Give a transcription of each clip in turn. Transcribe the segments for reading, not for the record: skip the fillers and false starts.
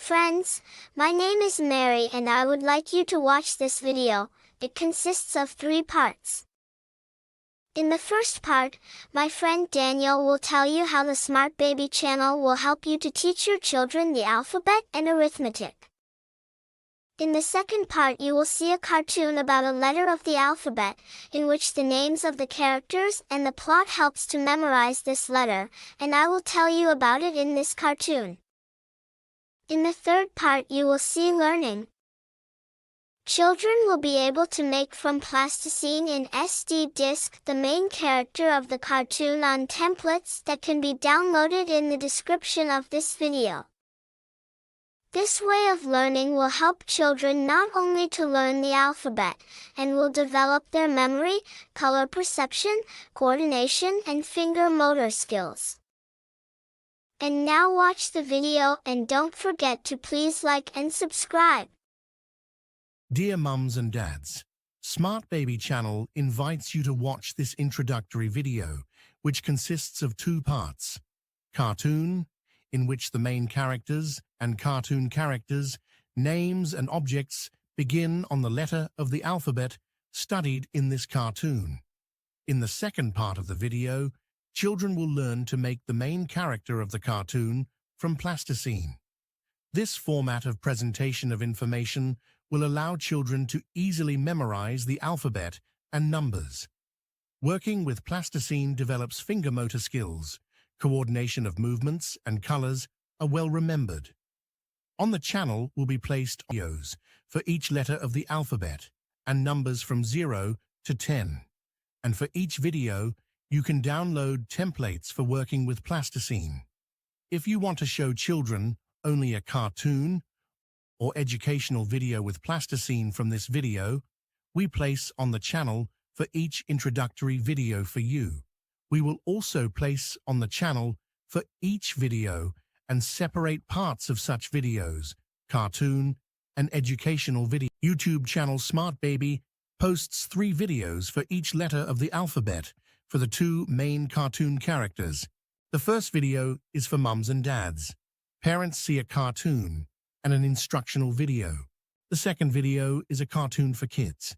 Friends, my name is Mary and I would like you to watch this video. It consists of 3 parts. In the first part, my friend Daniel will tell you how the Smart Baby channel will help you to teach your children the alphabet and arithmetic. In the second part you will see a cartoon about a letter of the alphabet, in which the names of the characters and the plot helps to memorize this letter, and I will tell you about it in this cartoon. In the third part you will see learning. Children will be able to make from plasticine in SD disk the main character of the cartoon on templates that can be downloaded in the description of this video. This way of learning will help children not only to learn the alphabet, and will develop their memory, color perception, coordination and finger motor skills. And now watch the video and don't forget to please like and subscribe. Dear mums and dads, Smart Baby channel invites you to watch this introductory video, which consists of 2 parts. Cartoon, in which the main characters and cartoon characters, names and objects begin on the letter of the alphabet studied in this cartoon. In the second part of the video, children will learn to make the main character of the cartoon from plasticine. This format of presentation of information will allow children to easily memorize the alphabet and numbers. Working with plasticine develops finger motor skills. Coordination of movements and colors are well remembered. On the channel will be placed videos for each letter of the alphabet and numbers from 0 to 10. And for each video, you can download templates for working with plasticine. If you want to show children only a cartoon or educational video with plasticine from this video, we place on the channel for each introductory video for you. We will also place on the channel for each video and separate parts of such videos, cartoon and educational video. YouTube channel Smart Baby posts 3 videos for each letter of the alphabet for the 2 main cartoon characters. The first video is for mums and dads. Parents see a cartoon and an instructional video. The second video is a cartoon for kids.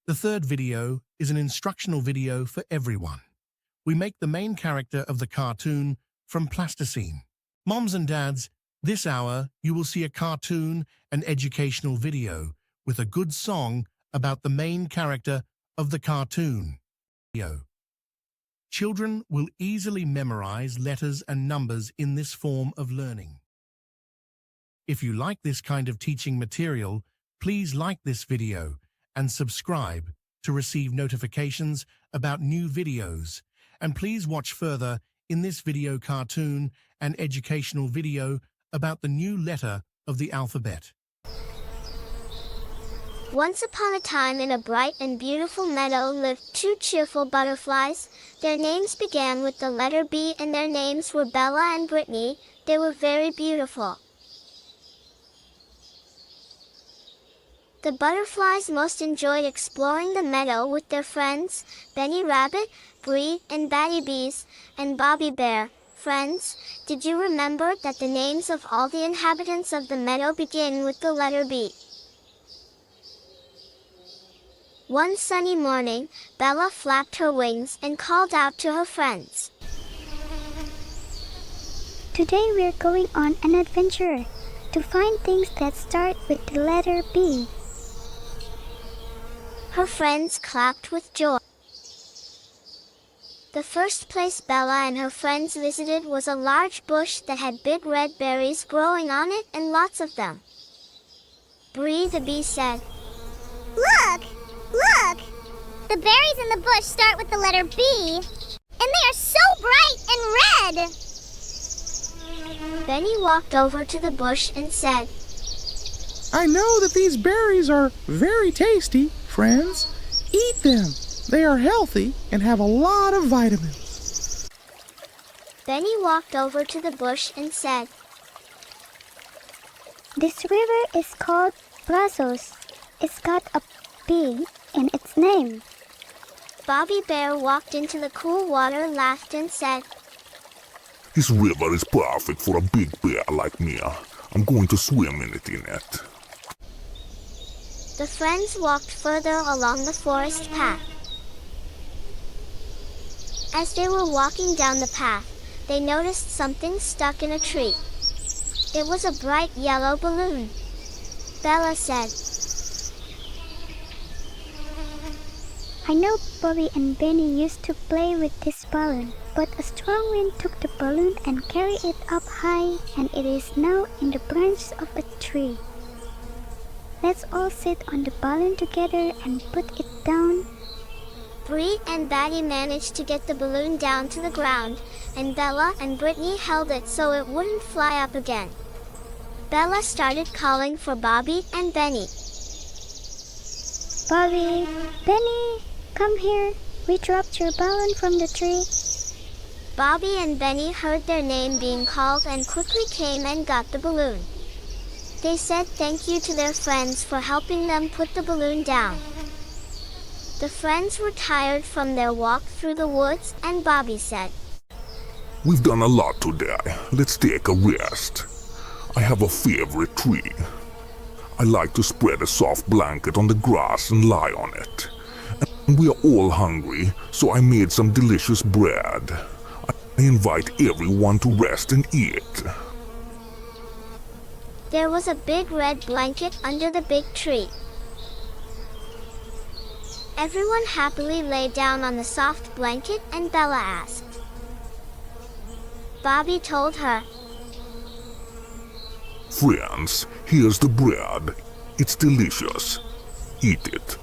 The third video is an instructional video for everyone. We make the main character of the cartoon from plasticine. Moms and dads, this hour you will see a cartoon and educational video with a good song about the main character of the cartoon. Children will easily memorize letters and numbers in this form of learning. If you like this kind of teaching material, please like this video and subscribe to receive notifications about new videos. And please watch further in this video cartoon and educational video about the new letter of the alphabet. Once upon a time in a bright and beautiful meadow lived 2 cheerful butterflies. Their names began with the letter B and their names were Bella and Brittany. They were very beautiful. The butterflies most enjoyed exploring the meadow with their friends, Benny Rabbit, Bree and Batty Bees, and Bobby Bear. Friends, did you remember that the names of all the inhabitants of the meadow begin with the letter B? One sunny morning, Bella flapped her wings and called out to her friends. Today we're going on an adventure to find things that start with the letter B. Her friends clapped with joy. The first place Bella and her friends visited was a large bush that had big red berries growing on it and lots of them. Bree the bee said, Look! Look! The berries in the bush start with the letter B, and they are so bright and red! Benny walked over to the bush and said, I know that these berries are very tasty, friends. Eat them. They are healthy and have a lot of vitamins. Benny walked over to the bush and said, This river is called Brazos. It's got a B in its name. Bobby Bear walked into the cool water, laughed and said, This river is perfect for a big bear like me. I'm going to swim in it. The friends walked further along the forest path. As they were walking down the path, they noticed something stuck in a tree. It was a bright yellow balloon. Bella said, I know Bobby and Benny used to play with this balloon, but a strong wind took the balloon and carried it up high, and it is now in the branch of a tree. Let's all sit on the balloon together and put it down. Bree and Batty managed to get the balloon down to the ground, and Bella and Brittany held it so it wouldn't fly up again. Bella started calling for Bobby and Benny. Bobby, Benny, come here. We dropped your balloon from the tree. Bobby and Benny heard their name being called and quickly came and got the balloon. They said thank you to their friends for helping them put the balloon down. The friends were tired from their walk through the woods, and Bobby said, We've done a lot today. Let's take a rest. I have a favorite tree. I like to spread a soft blanket on the grass and lie on it. And we are all hungry, so I made some delicious bread. I invite everyone to rest and eat. There was a big red blanket under the big tree. Everyone happily lay down on the soft blanket, and Bella asked. Bobby told her, Friends, here's the bread. It's delicious. Eat it.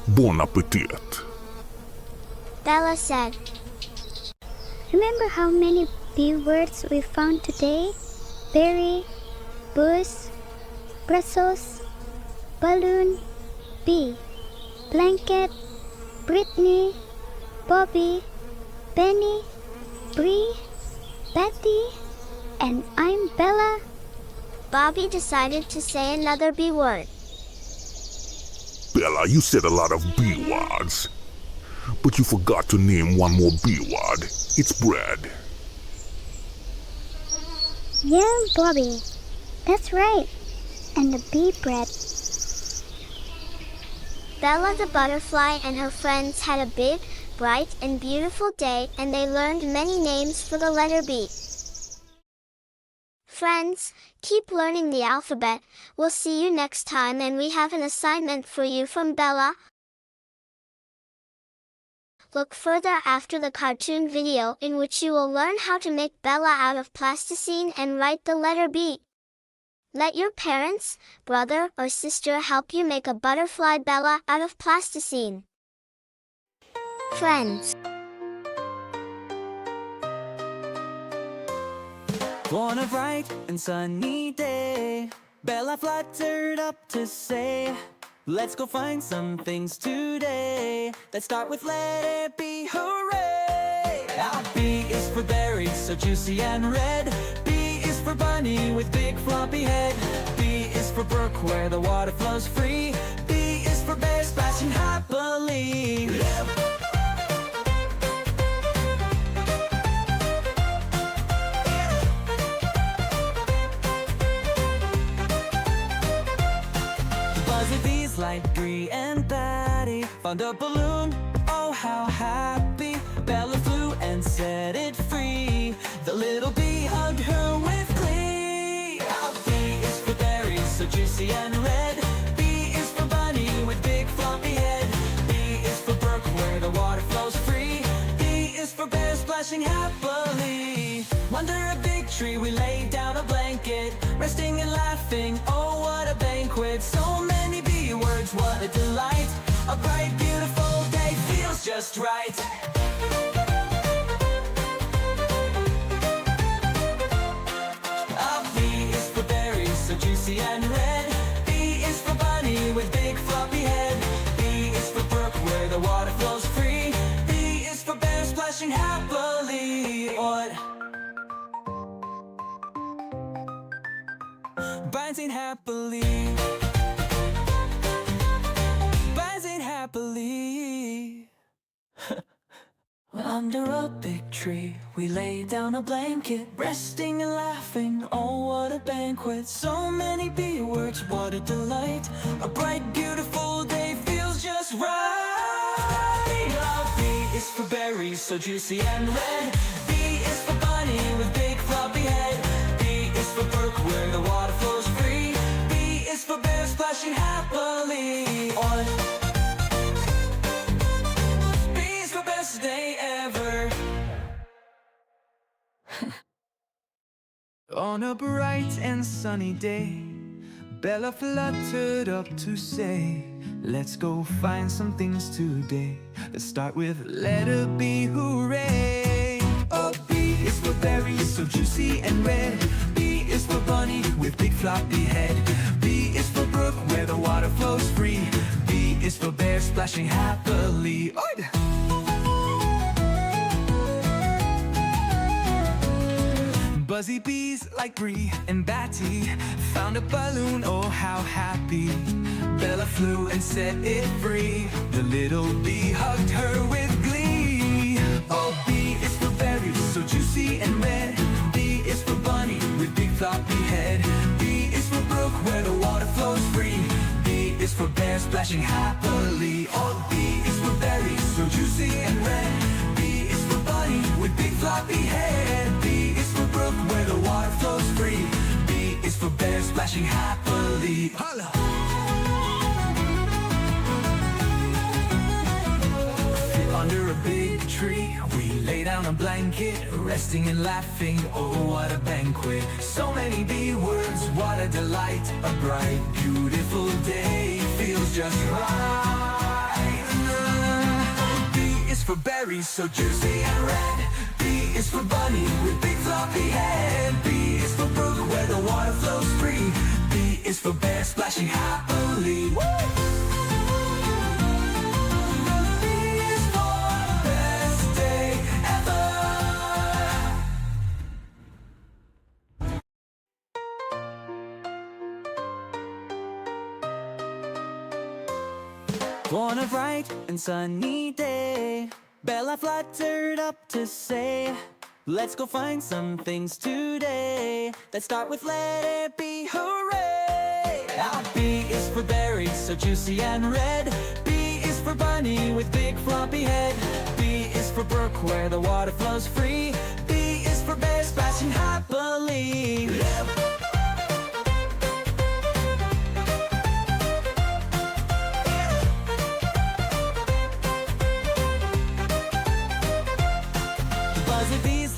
Bon appetit. Bella said, Remember how many B words we found today? Berry, bus, Brussels, balloon, bee, blanket, Brittany, Bobby, Benny, Bree, Betty, and I'm Bella. Bobby decided to say another B word. Bella, you said a lot of B words. But you forgot to name one more B word. It's bread. Yeah, Bobby. That's right. And the bee bread. Bella the butterfly and her friends had a big, bright, and beautiful day, and they learned many names for the letter B. Friends, keep learning the alphabet. We'll see you next time, and we have an assignment for you from Bella. Look further after the cartoon video in which you will learn how to make Bella out of plasticine and write the letter B. Let your parents, brother, or sister help you make a butterfly Bella out of plasticine. Friends. On a bright and sunny day, Bella fluttered up to say, let's go find some things today. Let's start with letter B, hooray! B is for berries, so juicy and red. B is for bunny with big floppy head. B is for brook where the water flows free. B is for bear splashing happily. Like Bree and Batty found a balloon, oh how happy. Bella flew and set it free. The little bee hugged her with glee. B is for berries, so juicy and red. B is for bunny with big floppy head. B is for brook where the water flows free. B is for bear splashing happily. Under a big tree we laid down a blanket, resting and laughing, oh what a banquet. So many B words, what a delight. A bright, beautiful day feels just right. B is for berries, so juicy and red. B is for bunny with big floppy head. B is for brook where the water flows free. B is for bear splashing happily. What? Bouncing happily. Bouncing happily. Under a big tree We lay down a blanket, resting and laughing. Oh, what a banquet. So many B words, what a delight. A bright, beautiful day feels just right. B is for berries, so juicy and red. B is for bunny with big floppy head. B is for brook where the water flows free. B is for bear splashing happily on. B is for best day ever. On a bright and sunny day, Bella fluttered up to say, let's go find some things today. Let's start with letter B, hooray! Oh, B is for berries, so juicy and red. B is for bunny with big floppy head. B is for brook where the water flows free. B is for bear splashing happily. Buzzy bees like Bree and Batty found a balloon, oh how happy. Bella flew and set it free. The little bee hugged her with glee. Oh, B is for berries, so juicy and red. B is for bunny with big floppy head. B is for brook where the water flows free. B is for bear splashing happily. Oh, B is for berries, so juicy and red. B is for bunny with big floppy head. B is for brook where the water flows free. B is for bear splashing happily. Holla! Under a big tree, we lay down a blanket, resting and laughing, oh what a banquet. So many B words, what a delight. A bright, beautiful day feels just right. B is for berries, so juicy and red. B is for bunny with big floppy head. B is for brook where the water flows free. B is for bear splashing happily. Woo! On a bright and sunny day, Bella fluttered up to say, let's go find some things today. Let's start with letter B, hooray! B is for berries, so juicy and red. B is for bunny with big floppy head. B is for brook where the water flows free. B is for bear splashing happily.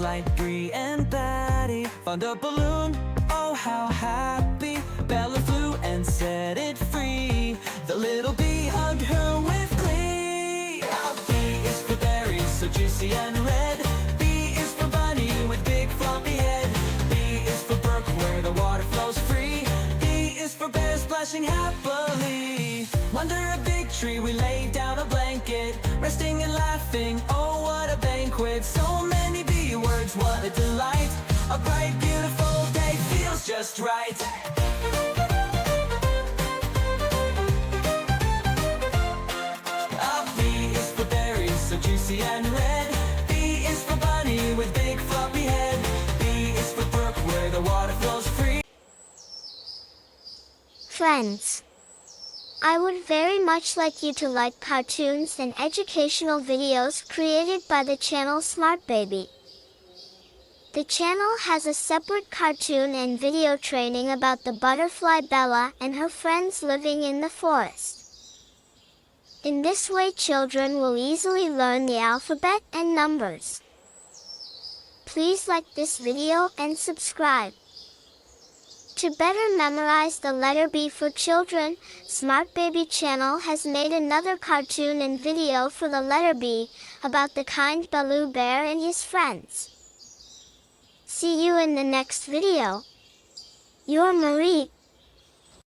Like Bree and Batty found a balloon, oh how happy. Bella flew and set it free. The little bee hugged her with glee. B is for berries, so juicy and red. B is for bunny with big floppy head. B is for brook where the water flows free. B is for bear splashing happily. Under a big tree we laid down a blanket, resting and laughing, oh what a banquet. So many B words, what a delight. A bright, beautiful day feels just right. B is for berries, so juicy and red. B is for bunny with big floppy head. B is for brook where the water flows free. Friends, I would very much like you to like cartoons and educational videos created by the channel SMARTBABY. The channel has a separate cartoon and video training about the butterfly Bella and her friends living in the forest. In this way, children will easily learn the alphabet and numbers. Please like this video and subscribe. To better memorize the letter B for children, SMARTBABY channel has made another cartoon and video for the letter B about the kind Baloo Bear and his friends. See you in the next video. Your Marie.